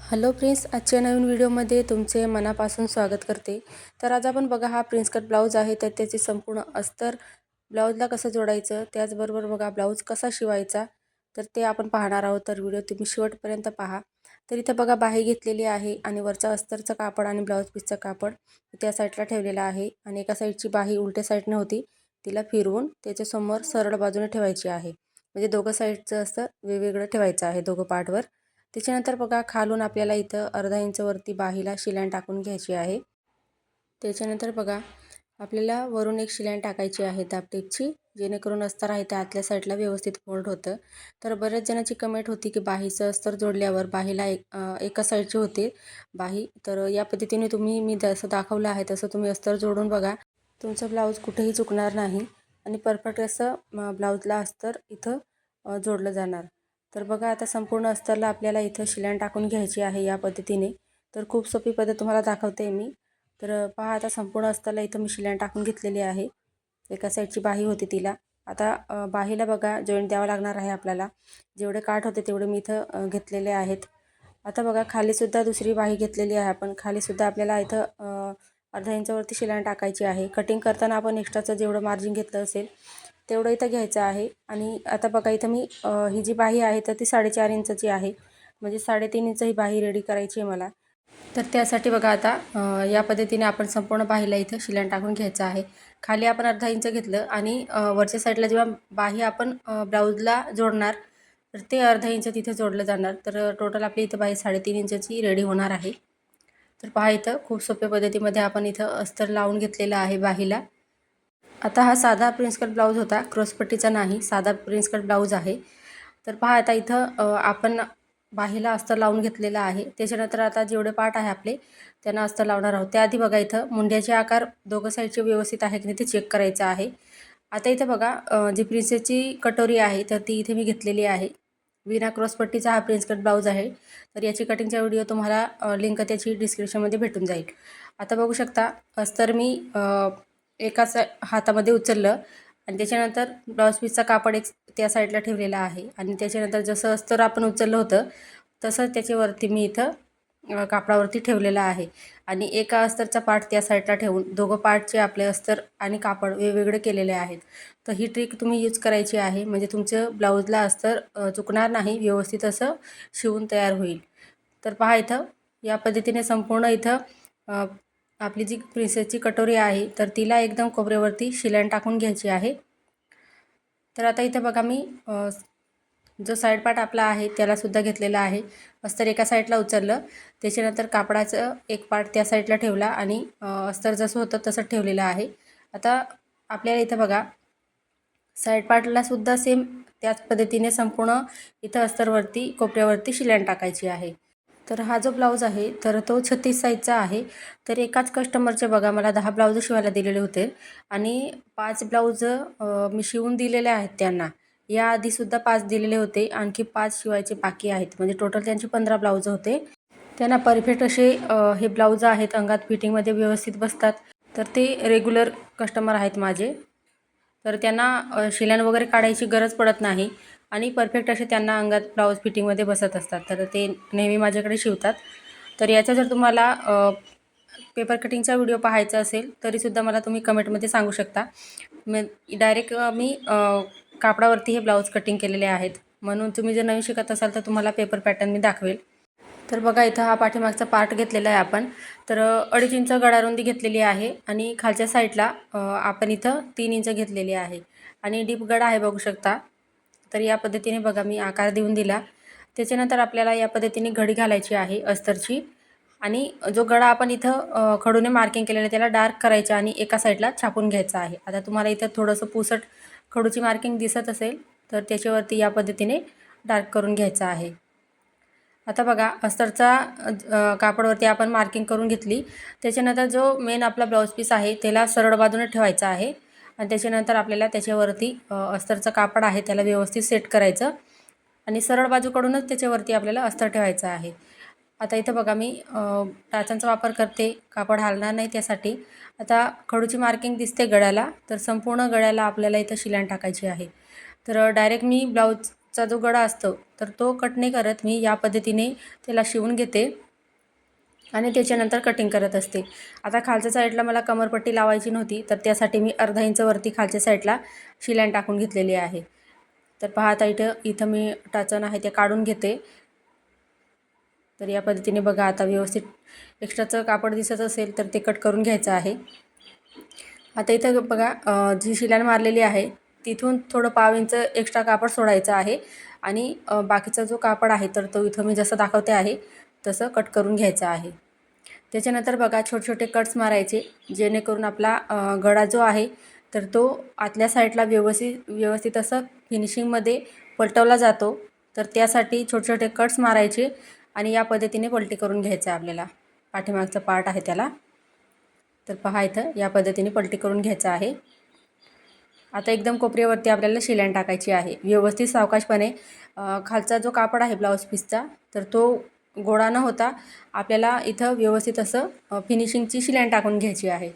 Hello friends, आजच्या नवीन व्हिडिओमध्ये तुमचे मनापासून स्वागत करते. तर आज आपण बघा हा प्रिन्स कट ब्लाऊज आहे, तर त्याचे संपूर्ण अस्तर ब्लाऊजला कसं जोडायचं, त्याचबरोबर बघा ब्लाऊज कसा शिवायचा, तर ते आपण पाहणार आहोत. तर व्हिडिओ तुम्ही शेवटपर्यंत पहा. तर इथं बघा बाही घेतलेली आहे आणि वरचा अस्तरचं कापड आणि ब्लाऊज पीसचं कापड त्या साईडला ठेवलेलं आहे आणि एका साईडची बाही उलट्या साईडने होती, तिला फिरवून त्याच्यासमोर सरळ बाजूने ठेवायची आहे. म्हणजे दोघं साईडचं असं वेगवेगळं ठेवायचं आहे दोघं पार्टवर. त्याच्यानंतर बघा खालून आपल्याला इथं अर्धा इंच वरती बाहीला शिलाईन टाकून घ्यायची आहे. त्याच्यानंतर बघा आपल्याला वरून एक शिलाईन टाकायची आहे दाबटीपची, जेणेकरून अस्तर आहे त्या आतल्या साईडला व्यवस्थित फोल्ड होतं. तर बऱ्याच जणांची कमेंट होती की बाहीचं अस्तर जोडल्यावर बाहीला एका साईडची होते बाही. तर या पद्धतीने मी जसं दाखवलं आहे तसं तुम्ही अस्तर जोडून बघा. तुमचं ब्लाऊज कुठेही चुकणार नाही आणि परफेक्ट असं ब्लाऊजला अस्तर इथं जोडलं जाणार. तर बघा आता संपूर्ण अस्तरला आपल्याला इथं शिलाईन टाकून घ्यायची आहे या पद्धतीने. तर खूप सोपी पद्धत तुम्हाला दाखवते मी. तर पहा आता संपूर्ण अस्तरला इथं मी शिलाईन टाकून घेतलेली आहे. एका साईडची बाही होती तिला. आता बाहीला बघा जॉईंट द्यावं लागणार आहे आपल्याला. जेवढे काठ होते तेवढे मी इथं घेतलेले आहेत. आता बघा खालीसुद्धा दुसरी बाही घेतलेली आहे आपण. खालीसुद्धा आपल्याला इथं अर्धा इंचावरती शिलाईन टाकायची आहे. कटिंग करताना आपण एक्स्ट्राचं जेवढं मार्जिन घेतलं असेल तेवढं इथं घ्यायचं आहे. आणि आता बघा इथं मी ही जी बाही आहे तर ती 4.5 इंचाची आहे. म्हणजे 3.5 इंच ही बाही रेडी करायची आहे मला. तर त्यासाठी बघा आता या पद्धतीने आपण संपूर्ण बाहीला इथं शिलाईन टाकून घ्यायचं आहे. खाली आपण अर्धा इंच घेतलं आणि वरच्या साईडला जेव्हा बाही आपण ब्लाऊजला जोडणार तर ते अर्धा इंच तिथे जोडलं जाणार. तर टोटल आपली इथं बाही 3.5 इंचाची रेडी होणार आहे. तर पहा इथं खूप सोप्या पद्धतीमध्ये आपण इथं अस्तर लावून घेतलेलं आहे बाहीला. आता हा साधा प्रिन्स कट ब्लाऊज होता, क्रॉसपट्टीचा नाही, साधा प्रिन्स कट ब्लाऊज आहे. तर पहा आता इथं आपण बाहीला अस्तर लावून घेतलेलं आहे. त्याच्यानंतर आता जेवढे पार्ट आहे आपले त्यांना अस्तर लावणार आहोत. त्याआधी बघा इथं मुंड्याचे आकार दोघं साईडचे व्यवस्थित आहे की नाही ते चेक करायचं आहे. आता इथं बघा जी प्रिन्सेसची कटोरी आहे तर ती इथे मी घेतलेली आहे. विना क्रॉसपट्टीचा हा प्रिन्स कट ब्लाऊज आहे. तर याची कटिंगचा व्हिडिओ तुम्हाला लिंक त्याची डिस्क्रिप्शनमध्ये भेटून जाईल. आता बघू शकता अस्तर मी एकाच हातामध्ये उचललं आणि त्याच्यानंतर ब्लाऊज पीसचा कापड एक त्या साईडला ठेवलेला आहे आणि त्याच्यानंतर जसं अस्तर आपण उचललं होतं तसंच त्याच्यावरती मी इथं कापडावरती ठेवलेला आहे आणि एका अस्तरचा पार्ट त्या साईडला ठेवून दोघं पार्टचे आपले अस्तर आणि कापड वेगवेगळे केलेले आहेत. तर ही ट्रिक तुम्ही यूज करायची आहे, म्हणजे तुमचं ब्लाऊजला अस्तर चुकणार नाही, व्यवस्थित असं शिवून तयार होईल. तर पहा इथं या पद्धतीने संपूर्ण इथं आपली जी प्रिन्सेसची कटोरी आहे तर तिला एकदम कोपऱ्यावरती शिलाईन टाकून घ्यायची आहे. तर आता इथं बघा मी जो साईड पार्ट आपला आहे त्यालासुद्धा घेतलेला आहे. अस्तर एका साईडला उचललं, त्याच्यानंतर कापडाचं एक पार्ट त्या साईडला ठेवला आणि अस्तर जसं होतं तसं ठेवलेलं आहे. आता आपल्याला इथं बघा साईड पार्टलासुद्धा सेम त्याच पद्धतीने संपूर्ण इथं अस्तरवरती कोपऱ्यावरती शिलाईन टाकायची आहे. तर हा जो ब्लाऊज आहे तर तो 36 साईजचा आहे. तर एकाच कस्टमरचे बघा मला 10 ब्लाऊज शिवायला दिलेले होते आणि 5 ब्लाऊज मी शिवून दिलेले आहेत त्यांना. याआधीसुद्धा 5 दिलेले होते, आणखी 5 शिवायचे बाकी आहेत. म्हणजे टोटल त्यांचे 15 ब्लाऊज होते. त्यांना परफेक्ट असे हे ब्लाऊज आहेत, अंगात फिटिंगमध्ये व्यवस्थित बसतात. तर ते रेग्युलर कस्टमर आहेत माझे. तर त्यांना शिलाईन वगैरे काढायची गरज पडत नाही आणि परफेक्ट असे त्यांना अंगात ब्लाऊज फिटिंगमध्ये बसत असतात. तर ते नेहमी माझ्याकडे शिवतात. तर याचा जर तुम्हाला पेपर कटिंगचा व्हिडिओ पाहायचा असेल तरीसुद्धा मला तुम्ही कमेंटमध्ये सांगू शकता. डायरेक्ट मी कापडावरती हे ब्लाऊज कटिंग केलेले आहेत. म्हणून तुम्ही जर नवीन शिकत असाल तर तुम्हाला पेपर पॅटर्न मी दाखवेल. तर बघा इथं हा पाठीमागचा पार्ट घेतलेला आहे आपण. तर 2.5 इंच गडारुंदी घेतलेली आहे आणि खालच्या साईडला आपण इथं 3 इंच घेतलेली आहे आणि डीप गडा आहे बघू शकता. तर या पद्धतीने बघा मी आकार देऊन दिला. त्याच्यानंतर आपल्याला या पद्धतीने घडी घालायची आहे अस्तरची आणि जो गडा आपण इथं खडूने मार्किंग केलेलं आहे त्याला डार्क करायचं आणि एका साईडला छापून घ्यायचं आहे. आता तुम्हाला इथं थोडंसं पुसट खडूची मार्किंग दिसत असेल तर त्याच्यावरती या पद्धतीने डार्क करून घ्यायचं आहे. आता बघा अस्तरचा कापडावरती आपण मार्किंग करून घेतली. त्याच्यानंतर जो मेन आपला ब्लाऊज पीस आहे त्याला सरळ बाजूने ठेवायचा आहे आणि त्याच्यानंतर आपल्याला त्याच्यावरती अस्तरचं कापड आहे त्याला व्यवस्थित सेट करायचं आणि सरळ बाजूकडूनच त्याच्यावरती आपल्याला अस्तर ठेवायचं आहे. आता इथं बघा मी टाचांचा वापर करते, कापड हलणार नाही त्यासाठी. आता खडूची मार्किंग दिसते गळ्याला, तर संपूर्ण गळ्याला आपल्याला इथं शिलाईन टाकायची आहे. तर डायरेक्ट मी ब्लाऊजचं ब्लाऊजचा जो गळा असतो तर तो कट नाही करत मी, या पद्धतीने त्याला शिवून घेते आणि त्याच्यानंतर कटिंग करत असते. आता खालच्या साईडला मला कमरपट्टी लावायची नव्हती, तर त्यासाठी मी अर्धा इंच वरती खालच्या साईडला शिलाई टाकून घेतलेली आहे. तर पहा आता इथं मी टाचण आहे ते काढून घेते. तर या पद्धतीने बघा आता व्यवस्थित एक्स्ट्राचं कापड दिसत असेल तर ते कट करून घ्यायचं आहे. आता इथं बघा जी शिलाई मारलेली आहे तिथून थोडं पाव इंच एक्स्ट्रा कापड सोडायचं आहे आणि बाकीचा जो कापड आहे तर तो इथं मी जसं दाखवते आहे तसं कट करून घ्यायचं आहे. त्याच्यानंतर बघा छोटे छोटे कट्स मारायचे, जेणेकरून आपला गळा जो आहे तर तो आतल्या साईडला व्यवस्थित असं फिनिशिंगमध्ये पलटवला जातो. तर त्यासाठी छोटे छोटे कट्स मारायचे आणि या पद्धतीने पलटी करून घ्यायचं आहे आपल्याला. पाठीमागचा पार्ट आहे त्याला. तर पहा इथं या पद्धतीने पलटी करून घ्यायचं आहे. आता एकदम कोपऱ्यावरती आपल्याला शिलाई टाकायची आहे. व्यवस्थित सावकाशपणे खालचा जो कापड आहे ब्लाऊज पीसचा तर तो गोळा न होता आपल्याला इथं व्यवस्थित असं फिनिशिंगची शिलाई टाकून घ्यायची आहे.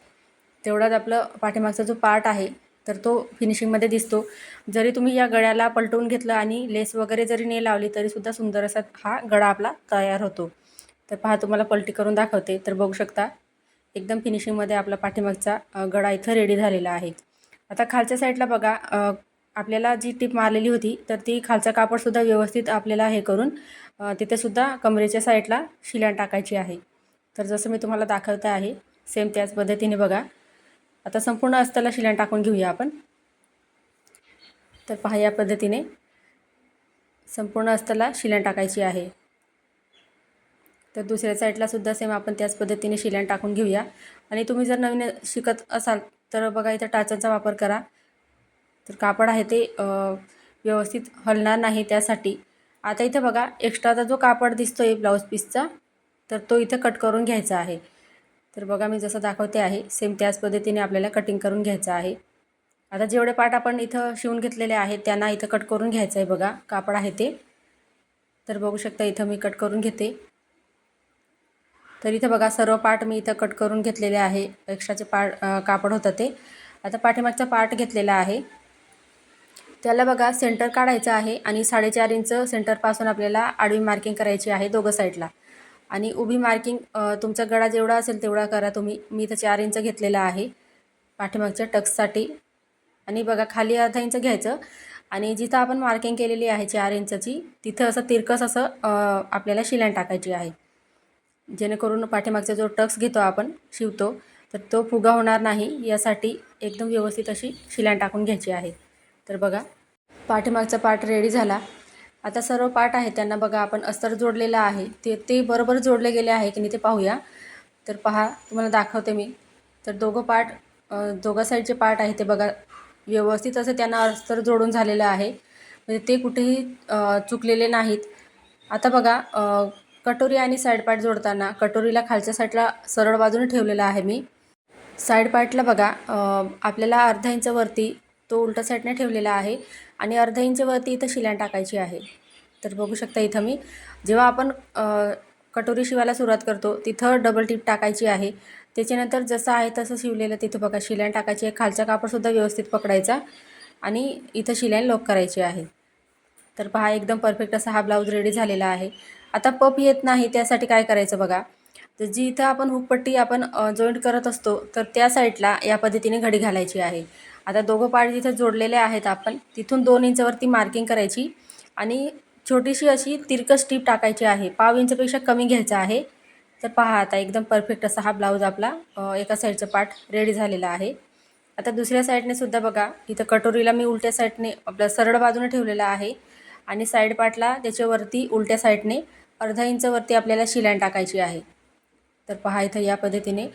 तेवढाच आपलं पाठीमागचा जो पार्ट आहे तर तो फिनिशिंगमध्ये दिसतो. जरी तुम्ही या गळ्याला पलटवून घेतलं आणि लेस वगैरे जरी नाही लावली तरीसुद्धा सुंदर असा हा गळा आपला तयार होतो. तर पहा तुम्हाला पलटी करून दाखवते. तर बघू शकता एकदम फिनिशिंगमध्ये आपला पाठीमागचा गळा इथं रेडी झालेला आहे. आता खालच्या साईडला बघा आपल्याला जी टीप मारलेली होती तर ती खालचा कापडसुद्धा व्यवस्थित आपल्याला हे करून तिथेसुद्धा कमरेच्या साईडला शिलाई टाकायची आहे. तर जसं मी तुम्हाला दाखवते आहे सेम त्याच पद्धतीने बघा. आता संपूर्ण अस्ताला शिलाई टाकून घेऊया आपण. तर पहा या पद्धतीने संपूर्ण अस्ताला शिलाई टाकायची आहे. तर दुसऱ्या साईडला सुद्धा सेम आपण त्याच पद्धतीने शिलाई टाकून घेऊया. आणि तुम्ही जर नवीन शिकत असाल तर बघा इथं टाचांचा वापर करा. तर कापड आहे ते व्यवस्थित हलणार नाही त्यासाठी. आता इथं बघा एक्स्ट्राचा जो कापड दिसतोय ब्लाऊज पीसचा तर तो इथं कट करून घ्यायचा आहे. तर बघा मी जसं दाखवते आहे सेम त्याच पद्धतीने आपल्याला कटिंग करून घ्यायचं आहे. आता जेवढे पार्ट आपण इथं शिवून घेतलेले आहेत त्यांना इथं कट करून घ्यायचं आहे बघा कापड आहे ते. तर बघू शकता इथं मी कट करून घेते. तर इथं बघा सर्व पार्ट मी इथं कट करून घेतलेले आहे. एक्स्ट्राचे कापड होतं ते. आता पाठीमागचा पार्ट घेतलेला आहे. त्याला बघा सेंटर काढायचं आहे आणि 4.5 इंच सेंटरपासून आपल्याला आडवी मार्किंग करायची आहे दोघं साईडला. आणि उभी मार्किंग तुमचा गळा जेवढा असेल तेवढा करा तुम्ही. मी इथं 4 इंच घेतलेला आहे पाठीमागच्या टक्ससाठी. आणि बघा खाली अर्धा इंच घ्यायचं आणि जिथं आपण मार्किंग केलेली आहे 4 इंचची तिथं असं तिरकस असं आपल्याला शिलाई टाकायची आहे. जेणेकरून पाठीमागचा जो टक्स घेतो आपण शिवतो तर तो फुगा होणार नाही यासाठी एकदम व्यवस्थित अशी शिलाई टाकून घ्यायची आहे. तर बघा पाठीमागचा पार्ट रेडी झाला. आता सर्व पार्ट आहे त्यांना बघा आपण अस्तर जोडलेलं आहे ते बरोबर जोडले गेले आहे की नाही ते पाहूया. तर पहा तुम्हाला दाखवते मी. तर दोघं साईडचे पार्ट आहे ते बघा व्यवस्थित असं त्यांना अस्तर जोडून झालेलं आहे. म्हणजे ते कुठेही चुकलेले नाहीत. आता बघा कटोरी आणि साईड पार्ट जोडताना कटोरीला खालच्या साईडला सरळ बाजूने ठेवलेला आहे मी. साईड पार्टला बघा आपल्याला अर्धा इंच वरती तो उलटा साईडने ठेवलेला आहे आणि अर्धा इंच वरती इथं शिलाई टाकायची आहे. तर बघू शकता इथं मी जेव्हा आपण कटोरी शिवायला सुरुवात करतो तिथं डबल टिप टाकायची आहे. त्याच्यानंतर जसं आहे तसं शिवलेलं तिथं बघा शिलाई टाकायची आहे. खालचा कापडसुद्धा व्यवस्थित पकडायचा आणि इथं शिलाई लॉक करायची आहे. तर पहा एकदम परफेक्ट असा हा ब्लाऊज रेडी झालेला आहे. आता पप येत नाही त्यासाठी काय करायचं बघा. तर जी इथं आपण हुकपट्टी आपण जॉईंट करत असतो तर त्या साईडला या पद्धतीने घडी घालायची आहे. आता दोघं पार्ट जिथं जोडलेले आहेत आपण तिथून 2 इंचवरती मार्किंग करायची आणि छोटीशी अशी तिरकस टीप टाकायची आहे. पाव इंचपेक्षा कमी घ्यायचा आहे. तर पहा आता एकदम परफेक्ट असा हा ब्लाऊज आपला एका साईडचा पार्ट रेडी झालेला आहे. आता दुसऱ्या साईडने सुद्धा बघा इथं कटोरीला मी उलट्या साईडने आपल्या सरळ बाजूने ठेवलेला आहे आणि साईड पार्टला त्याच्यावरती उलट्या साईडने अर्धा इंचवरती आपल्याला शिलाई टाकायची आहे. तर पहा इथं या पद्धतीने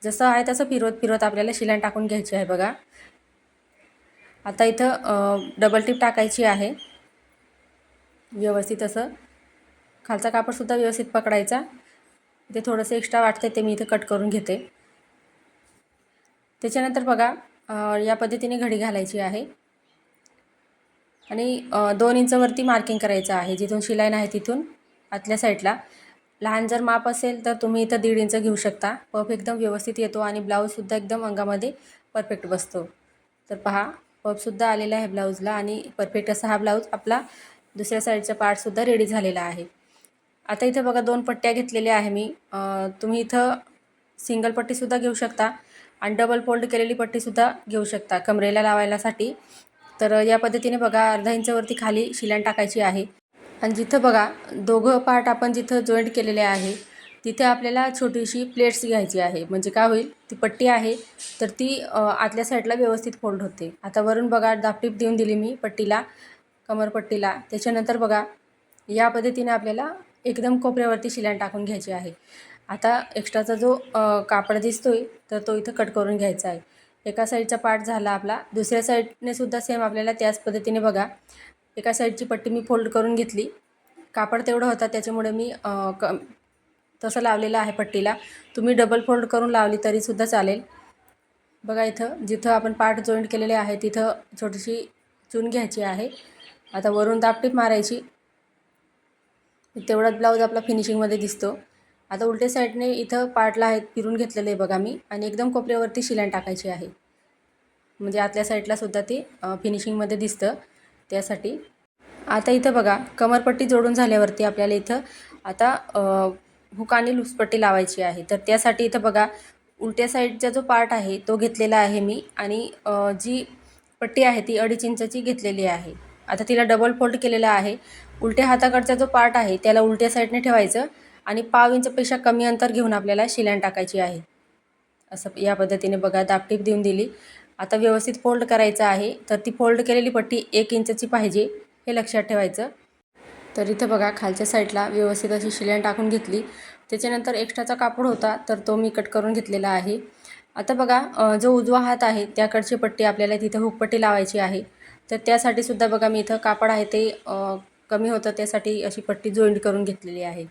जसं आहे तसं फिरवत आपल्याला शिलाई टाकून घ्यायची आहे बघा. आता इथं डबल टिप टाकायची आहे. व्यवस्थित असं खालचा कापडसुद्धा व्यवस्थित पकडायचा. इथे थोडंसं एक्स्ट्रा वाटतं ते मी इथं कट करून घेते. त्याच्यानंतर बघा या पद्धतीने घडी घालायची आहे आणि 2 इंचवरती मार्किंग करायचं आहे. जिथून शिलाई आहे तिथून आतल्या साईडला. लहान जर माप असेल तर तुम्ही इथं 1.5 इंच घेऊ शकता. पफ एकदम व्यवस्थित येतो आणि ब्लाऊजसुद्धा एकदम अंगामध्ये परफेक्ट बसतो. तर पहा पफसुद्धा आलेला आहे ब्लाऊजला आणि परफेक्ट असा हा ब्लाऊज आपला दुसऱ्या साईडचा पार्टसुद्धा रेडी झालेला आहे. आता इथं बघा 2 पट्ट्या घेतलेल्या आहे मी. तुम्ही इथं सिंगल पट्टीसुद्धा घेऊ शकता आणि डबल फोल्ड केलेली पट्टीसुद्धा घेऊ शकता कमरेला लावायलासाठी. तर या पद्धतीने बघा अर्धा इंचावरती खाली शिलाई टाकायची आहे. आणि जिथं बघा दोघं पार्ट आपण जिथं जॉईंट केलेले आहे तिथे आपल्याला छोटीशी प्लेट्स घ्यायची आहे. म्हणजे काय होईल, ती पट्टी आहे तर ती आतल्या साईडला व्यवस्थित फोल्ड होते. आता वरून बघा दापटीप देऊन दिली मी पट्टीला, कमरपट्टीला. त्याच्यानंतर बघा या पद्धतीने आपल्याला एकदम कोपऱ्यावरती शिलाई टाकून घ्यायची आहे. आता एक्स्ट्राचा जो कापड दिसतोय तर तो इथं कट करून घ्यायचा आहे. एका साईडचा पार्ट झाला आपला. दुसऱ्या साईडने सुद्धा सेम आपल्याला त्याच पद्धतीने बघा एका साईडची पट्टी मी फोल्ड करून घेतली. कापड तेवढं होता त्याच्यामुळे मी तसं लावलेलं आहे पट्टीला. तुम्ही डबल फोल्ड करून लावली तरीसुद्धा चालेल. बघा इथं जिथं आपण पार्ट जॉईंट केलेले आहे तिथं छोटीशी चून घ्यायची आहे. आता वरून दापटीप मारायची. तेवढाच ब्लाऊज आपला फिनिशिंगमध्ये दिसतो. आता उलट्या साईडने इथं पार्टला आहे फिरून घेतलेलं आहे बघा मी आणि एकदम कोपऱ्यावरती शिलाई टाकायची आहे. म्हणजे आतल्या साईडला सुद्धा ते फिनिशिंगमध्ये दिसतं त्यासाठी. आता इथं बघा कमरपट्टी जोडून झाल्यावरती आपल्याला इथं आता हुक आणि लूजपट्टी लावायची आहे. तर त्यासाठी इथं बघा उलट्या साईडचा जो पार्ट आहे तो घेतलेला आहे मी आणि जी पट्टी आहे ती 2.5 इंचाची घेतलेली आहे. आता तिला डबल फोल्ड केलेला आहे. उलट्या हाताकडचा जो पार्ट आहे त्याला उलट्या साईडने ठेवायचं आणि पाव इंचपेक्षा कमी अंतर घेऊन आपल्याला शिलाई टाकायची आहे. असं या पद्धतीने बघा दापटीप देऊन दिली. आता व्यवस्थित फोल्ड करायचं आहे. तर ती फोल्ड केलेली पट्टी 1 इंचाची पाहिजे हे लक्षात ठेवायचं. तर इथं बघा खालच्या साईडला व्यवस्थित अशी शिलाई टाकून घेतली. त्याच्यानंतर एक्स्ट्राचा कापड होता तर तो मी कट करून घेतलेला आहे. आता बघा जो उजवा हात आहे त्याकडची पट्टी आपल्याला तिथं हुकपट्टी लावायची आहे. तर त्यासाठी सुद्धा बघा मी इथं कापड आहे ते कमी होतं त्यासाठी अशी पट्टी जॉईंट करून घेतलेली आहे.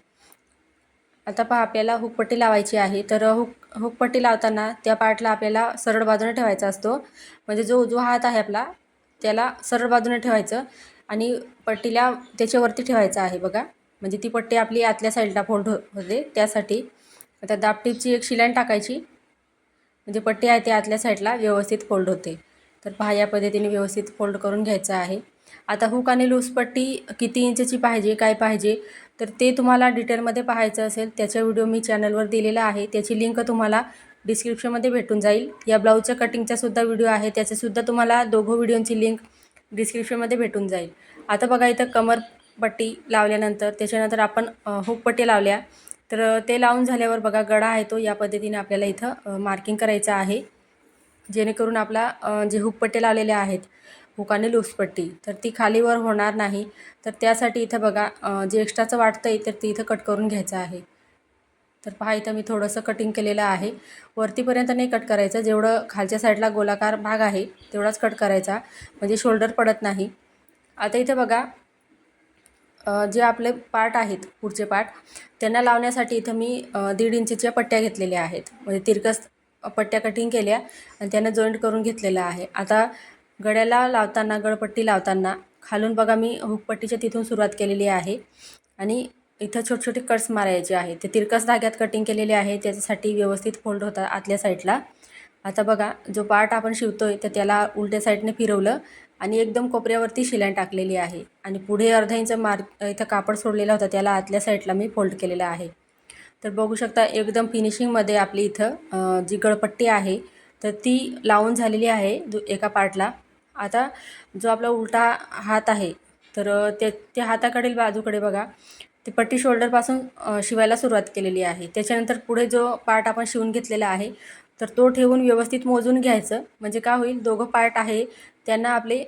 आता पहा आपल्याला हुकपट्टी लावायची आहे. तर हुकपट्टी लावताना त्या पार्टला आपल्याला सरळ बाजूने ठेवायचा असतो. म्हणजे जो उजवा हात आहे आपला त्याला सरळ बाजूने ठेवायचं आणि पट्टीला त्याच्यावरती ठेवायचं आहे बघा. म्हणजे ती पट्टी आपली आतल्या साईडला फोल्ड होते त्यासाठी. आता दापटीपची एक शिलाई टाकायची म्हणजे पट्टी आहे ती आतल्या साईडला व्यवस्थित फोल्ड होते. तर पहा या पद्धतीने व्यवस्थित फोल्ड करून घ्यायचं आहे. आता हुक आणि लूज पट्टी किती इंचची पाहिजे काय पाहिजे तर ते तुम्हाला डिटेलमध्ये पाहायचं असेल त्याचा व्हिडिओ मी चॅनलवर दिलेला आहे. त्याची लिंक तुम्हाला डिस्क्रिप्शनमध्ये भेटून जाईल. या ब्लाऊजच्या कटिंगचा सुद्धा व्हिडिओ आहे त्याचेसुद्धा तुम्हाला दोघं व्हिडिओची लिंक डिस्क्रिप्शनमध्ये भेटून जाईल. आता बघा इथं कमरपट्टी लावल्यानंतर त्याच्यानंतर आपण हुकपट्टी लावल्या. तर ते लावून झाल्यावर बघा गळा आहे तो या पद्धतीने आपल्याला इथं मार्किंग करायचं आहे. जेणेकरून आपला जे हुकपट्टी लावलेले आहेत हुक आणि लूजपट्टी तर ती खालीवर होणार नाही. तर त्यासाठी इथं बघा जे एक्स्ट्राचं वाटतं आहे तर ती इथं कट करून घ्यायचं आहे. तर पहा इथं मी थोडंसं कटिंग केलेलं आहे. वरतीपर्यंत नाही कट करायचं. जेवढं खालच्या साईडला गोलाकार भाग आहे तेवढाच कट करायचा म्हणजे शोल्डर पडत नाही. आता इथं बघा जे आपले पार्ट आहेत पुढचे पार्ट त्यांना लावण्यासाठी इथं मी 1.5 इंचच्या पट्ट्या घेतलेल्या आहेत. म्हणजे तिरकस पट्ट्या कटिंग केल्या आणि त्यांना जॉईंट करून घेतलेलं आहे. आता गळ्याला लावताना गळपट्टी लावताना खालून बघा मी हुकपट्टीच्या तिथून सुरुवात केलेली आहे आणि इथं छोटे छोटे कट्स मारायचे आहे. ते तिरकस धाग्यात कटिंग केलेले आहे त्याच्यासाठी व्यवस्थित फोल्ड होतात आतल्या साईडला. आता बघा जो पार्ट आपण शिवतोय तर त्याला उलट्या साईडने फिरवलं आणि एकदम कोपऱ्यावरती शिलाई टाकलेली आहे आणि पुढे अर्धा इंच इथं कापड सोडलेला होता त्याला आतल्या साईडला मी फोल्ड केलेला आहे. तर बघू शकता एकदम फिनिशिंगमध्ये आपली इथं जी गळपट्टी आहे तर ती लावून झालेली आहे एका पार्टला. आता जो आपला उलटा हात आहे तर त्या हाताकडील बाजूकडे बघा ती पट्टी शोल्डरपासून शिवायला सुरुवात केलेली आहे. त्याच्यानंतर पुढे जो पार्ट आपण शिवून घेतलेला आहे तर तो ठेवून व्यवस्थित मोजून घ्यायचं. म्हणजे काय होईल दोघं पार्ट आहे त्यांना आपले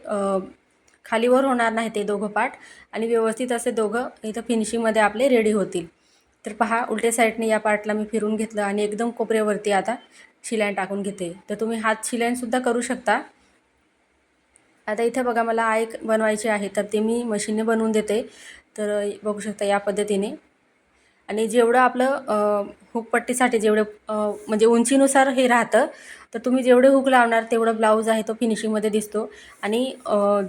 खालीवर होणार नाही ते दोघं पार्ट आणि व्यवस्थित असे दोघं इथं फिनिशिंगमध्ये आपले रेडी होतील. तर पहा उलट्या साईडने या पार्टला मी फिरून घेतलं आणि एकदम कोपऱ्यावरती आता शिलाई टाकून घेते. तर तुम्ही हात शिलाईसुद्धा करू शकता. आता इथे बघा मला आय बनवायची आहे तर ते मी मशीनने बनवून देते. तर बघू शकता या पद्धतीने आणि जेवढं आपलं हुकपट्टीसाठी जेवढं म्हणजे उंचीनुसार हे राहतं तर तुम्ही जेवढे हुक लावणार तेवढं ब्लाऊज आहे तो फिनिशिंगमध्ये दिसतो आणि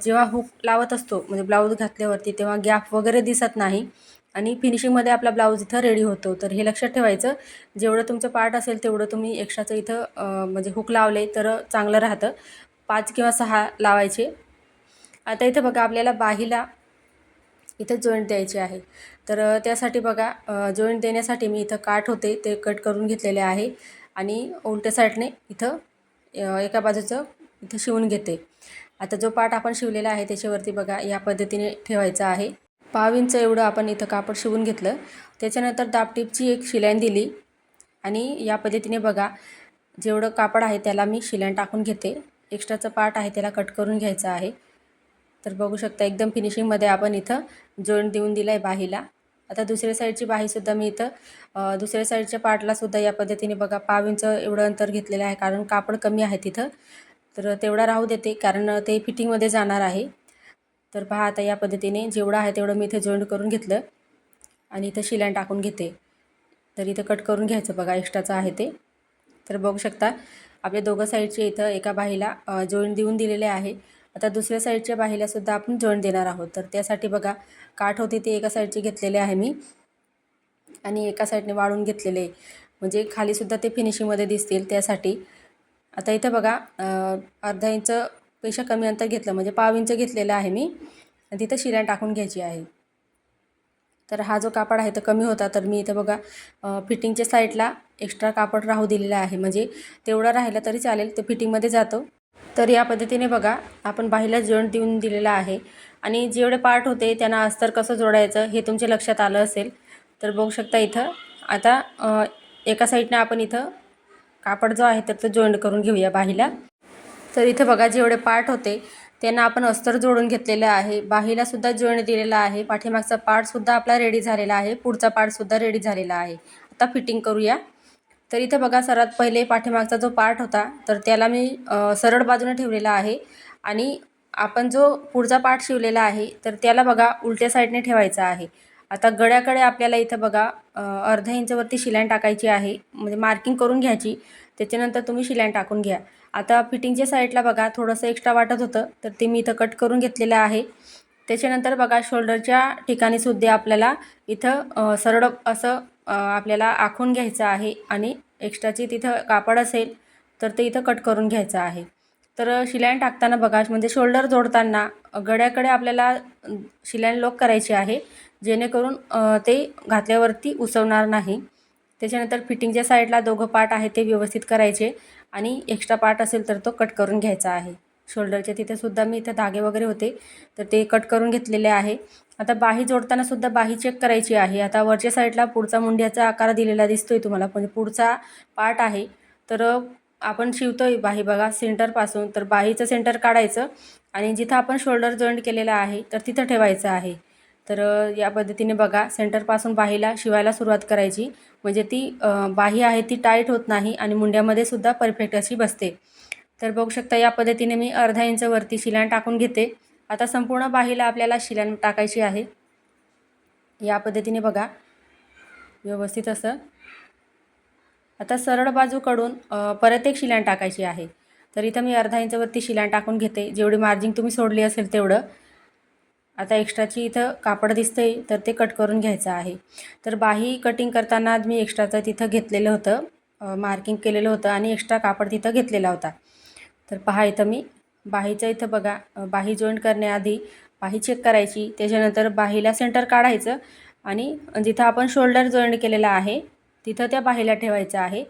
जेव्हा हुक लावत असतो म्हणजे ब्लाऊज घातल्यावरती तेव्हा गॅप वगैरे दिसत नाही आणि फिनिशिंगमध्ये आपला ब्लाऊज इथं रेडी होतो. तर हे लक्षात ठेवायचं. जेवढं तुमचं पार्ट असेल तेवढं तुम्ही एक्स्ट्राचं इथं म्हणजे हुक लावले तर चांगलं राहतं. 5 किंवा 6 लावायचे. आता इथं बघा आपल्याला बाहीला इथं जॉईंट द्यायचे आहे. तर त्यासाठी बघा जॉईंट देण्यासाठी मी इथं काठ होते ते कट करून घेतलेले आहे आणि उलट्या साईडने इथं एका बाजूचं इथं शिवून घेते. आता जो पार्ट आपण शिवलेला आहे त्याच्यावरती बघा या पद्धतीने ठेवायचा आहे. 5 इंच एवढं आपण इथं कापड शिवून घेतलं. त्याच्यानंतर दाबटीपची एक शिलाईन दिली आणि या पद्धतीने बघा जेवढं कापड आहे त्याला मी शिलाईन टाकून घेते. एक्स्ट्राचं पार्ट आहे त्याला कट करून घ्यायचं आहे. तर बघू शकता एकदम फिनिशिंगमध्ये आपण इथं जॉईंट देऊन दिला आहे बाहीला. आता दुसऱ्या साईडची बाहीसुद्धा मी इथं दुसऱ्या साईडच्या पार्टलासुद्धा या पद्धतीने बघा 5 इंच एवढं अंतर घेतलेलं आहे, कारण कापड कमी आहे तिथं. तर तेवढा राहू देते कारण ते फिटिंगमध्ये जाणार आहे. तर पहा आता या पद्धतीने जेवढं आहे तेवढं मी इथे जॉईंट करून घेतलं आणि इथं शिलाईन टाकून घेते. तर इथं कट करून घ्यायचं बघा एक्स्ट्राचं आहे ते. तर बघू शकता आपल्या दोघं साईडचे इथं एका बाहीला जॉईंट देऊन दिलेले आहे. आता दुसऱ्या साईडच्या बाहीलासुद्धा आपण जॉईंट देणार आहोत. तर त्यासाठी बघा काठ होते ते एका साईडचे घेतलेले आहे मी आणि एका साईडने वाळून घेतलेले, म्हणजे खालीसुद्धा ते फिनिशिंगमध्ये दिसतील त्यासाठी. आता इथं बघा अर्धा इंच पेक्षा कमी अंतर घेतलं, म्हणजे 5 इंच घेतलेलं आहे मी आणि तिथं शिलाई टाकून घ्यायची आहे. तर हा जो कापड आहे तो कमी होता, तर मी इथं बघा फिटिंगच्या साईडला एक्स्ट्रा कापड राहू दिलेलं आहे, म्हणजे तेवढं राहिलं तरी चालेल, ते फिटिंगमध्ये जातो. तर या पद्धतीने बघा आपण बाहीला जॉईंट देऊन दिलेला आहे आणि जेवढे पार्ट होते त्यांना अस्तर कसं जोडायचं हे तुमच्या लक्षात आलं असेल. तर बघू शकता इथं आता एका साईडने आपण इथं कापड जो आहे तर तो जॉईंट करून घेऊया बाहीला. तर इथं बघा जेवढे पार्ट होते त्यांना आपण अस्तर जोडून घेतलेलं आहे. बाहीलासुद्धा जॉईंट दिलेला आहे. पाठीमागचा पार्टसुद्धा आपला रेडी झालेला आहे. पुढचा पार्टसुद्धा रेडी झालेला आहे. आता फिटिंग करूया. तर इथं बघा सर्वात पहिले पाठीमागचा जो पार्ट होता तर त्याला मी सरळ बाजूने ठेवलेला आहे आणि आपण जो पुढचा पार्ट शिवलेला आहे तर त्याला बघा उलट्या साईडने ठेवायचा आहे. आता गळ्याकडे आपल्याला इथं बघा अर्धा इंचवरती शिलाई टाकायची आहे, म्हणजे मार्किंग करून घ्यायची. त्याच्यानंतर तुम्ही शिलाई टाकून घ्या. आता फिटिंगच्या साईडला बघा थोडंसं एक्स्ट्रा वाटत होतं तर ते मी इथं कट करून घेतलेलं आहे. त्याच्यानंतर बघा शोल्डरच्या ठिकाणीसुद्धा आपल्याला इथं सरळ असं आपल्याला आखून घ्यायचं आहे आणि एक्स्ट्राची तिथं कापड असेल तर ते इथं कट करून घ्यायचं आहे. तर शिलाई टाकताना बघा म्हणजे शोल्डर जोडताना गळ्याकडे आपल्याला शिलाई लॉक करायची आहे, जेणेकरून ते घातल्यावरती उसवणार नाही. त्याच्यानंतर फिटिंगच्या साईडला दोघं पार्ट आहे ते व्यवस्थित करायचे आणि एक्स्ट्रा पार्ट असेल तर तो कट करून घ्यायचा आहे. शोल्डरच्या तिथेसुद्धा मी इथं धागे वगैरे होते तर ते कट करून घेतलेले आहे. आता बाही जोडताना सुद्धा बाही चेक करायची आहे. आता वरच्या साईडला पुढचा मुंड्याचा आकार दिलेला दिसतोय तुम्हाला, म्हणजे पुढचा पार्ट आहे. तर आपण शिवतोय बाही बघा सेंटरपासून, तर बाहीचं सेंटर काढायचं आणि जिथं आपण शोल्डर जॉईंट केलेला आहे तर तिथं ठेवायचं आहे. तर या पद्धतीने बघा सेंटरपासून बाहीला शिवायला सुरुवात करायची, म्हणजे ती बाही आहे ती टाईट होत नाही आणि मुंड्यामध्ये सुद्धा परफेक्ट अशी बसते. तर बघू शकता या पद्धतीने मी अर्धा इंचवरती शिलाई टाकून घेते. आता संपूर्ण बाहीला आपल्याला शिलाई टाकायची आहे. या पद्धतीने बघा व्यवस्थित असं. आता सरळ बाजूकडून परत एक शिलाई टाकायची आहे. तर इथं मी अर्धा इंचवरती शिलाई टाकून घेते, जेवढी मार्जिन तुम्ही सोडली असेल तेवढं. आता एक्स्ट्राची इथं कापड दिसतंय तर ते कट करून घ्यायचं आहे. तर बाही कटिंग करताना मी एक्स्ट्राचं तिथं घेतलेलं होतं, मार्किंग केलेलं होतं आणि एक्स्ट्रा कापड तिथं घेतलेला होता. तर पहा इथं मी बाहीचं इथं बघा बाही जॉईंट करण्याआधी बाही चेक करायची, त्याच्यानंतर बाहीला सेंटर काढायचं आणि जिथं आपण शोल्डर जॉईंट केलेला आहे तिथं त्या बाहीला ठेवायचं आहे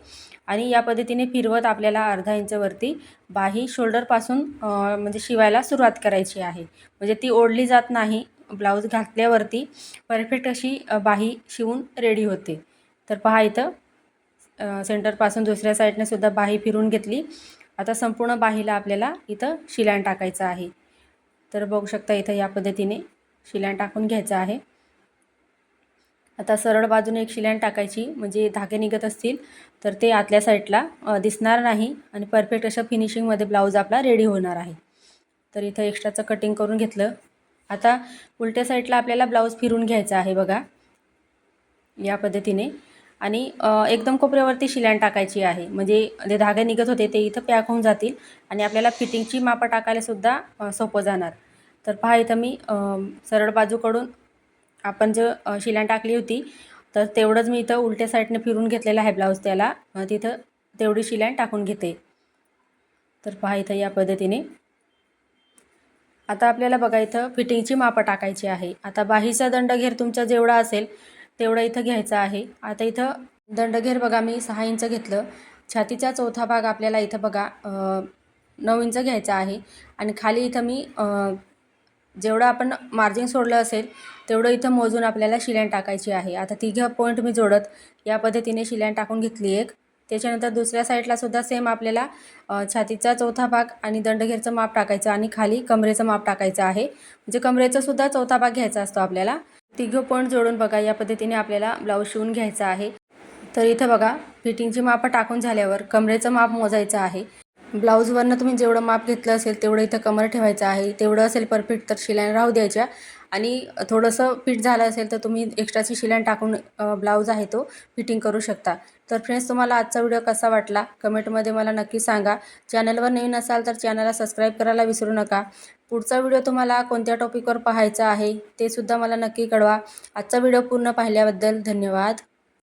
आणि या पद्धतीने फिरवत आपल्याला अर्धा इंचवरती बाही शोल्डरपासून म्हणजे शिवायला सुरुवात करायची आहे, म्हणजे ती ओढली जात नाही. ब्लाऊज घातल्यावरती परफेक्ट अशी बाही शिवून रेडी होते. तर पहा इथं सेंटरपासून दुसऱ्या साईडने सुद्धा बाही फिरून घेतली. आता संपूर्ण बाहीला आपल्याला इथं शिलाई टाकायचं आहे. तर बघू शकता इथं या पद्धतीने शिलाई टाकून घ्यायचं आहे. आता सरळ बाजूने एक शिलाई टाकायची, म्हणजे धागे निघत असतील तर ते आतल्या साईडला दिसणार नाही आणि परफेक्ट अशा फिनिशिंगमध्ये ब्लाऊज आपला रेडी होणार आहे. तर इथं एक्स्ट्राचं कटिंग करून घेतलं. आता उलट्या साईडला आपल्याला ब्लाऊज फिरून घ्यायचा आहे बघा या पद्धतीने आणि एकदम कोपऱ्यावरती शिलाई टाकायची आहे, म्हणजे जे धागे निघत होते ते इथं पॅक होऊन जातील आणि आपल्याला फिटिंगची मापं टाकायला सुद्धा सोपं जाणार. तर पहा इथं मी सरळ बाजूकडून आपण जो शिलाई टाकली होती तर तेवढंच मी इथं उलट्या साईडने फिरून घेतलेलं आहे ब्लाऊज, त्याला तिथं तेवढी शिलाई टाकून घेते. तर पहा इथं या पद्धतीने. आता आपल्याला बघा इथं फिटिंगची मापं टाकायची आहे. आता बाहीचा दंडघेर तुमचा जेवढा असेल तेवढा इथं घ्यायचा आहे. आता इथं दंडघेर बघा मी 6 इंच घेतलं. छातीचा चौथा भाग आपल्याला इथं बघा 9 इंच घ्यायचा आहे आणि खाली इथं मी जेवढं आपण मार्जिन सोडलं असेल तेवढं इथं मोजून आपल्याला शिलाईन टाकायची आहे. आता तिघं पॉईंट मी जोडत या पद्धतीने शिलाईन टाकून घेतली एक. त्याच्यानंतर दुसऱ्या साईडला सुद्धा सेम आपल्याला छातीचा चौथा भाग आणि दंडघेरचं माप टाकायचं आणि खाली कमरेचं माप टाकायचं आहे. म्हणजे कमरेचा सुद्धा चौथा भाग घ्यायचा असतो आपल्याला. तिघं पॉईंट जोडून बघा या पद्धतीने आपल्याला ब्लाऊज शिवून घ्यायचा आहे. तर इथं बघा फिटिंगची मापं टाकून झाल्यावर कमरेचं माप मोजायचं आहे. ब्लाऊजवरनं तुम्ही जेवढं माप घेतलं असेल तेवढं इथं कमर ठेवायचं आहे. तेवढं असेल परफेक्ट तर शिलाईन राहू द्यायच्या आणि थोडंसं फिट झालं असेल तर तुम्ही एक्स्ट्राची शिलाईन टाकून ब्लाऊज आहे तो फिटिंग करू शकता. तर फ्रेंड्स, तुम्हाला आजचा व्हिडिओ कसा वाटला कमेंटमध्ये मला नक्की सांगा. चॅनलवर नवीन असाल तर चॅनलला सबस्क्राईब करायला विसरू नका. पुढचा व्हिडिओ तुम्हाला कोणत्या टॉपिकवर पाहायचा आहे ते सुद्धा मला नक्की कळवा. आजचा व्हिडिओ पूर्ण पाहिल्याबद्दल धन्यवाद.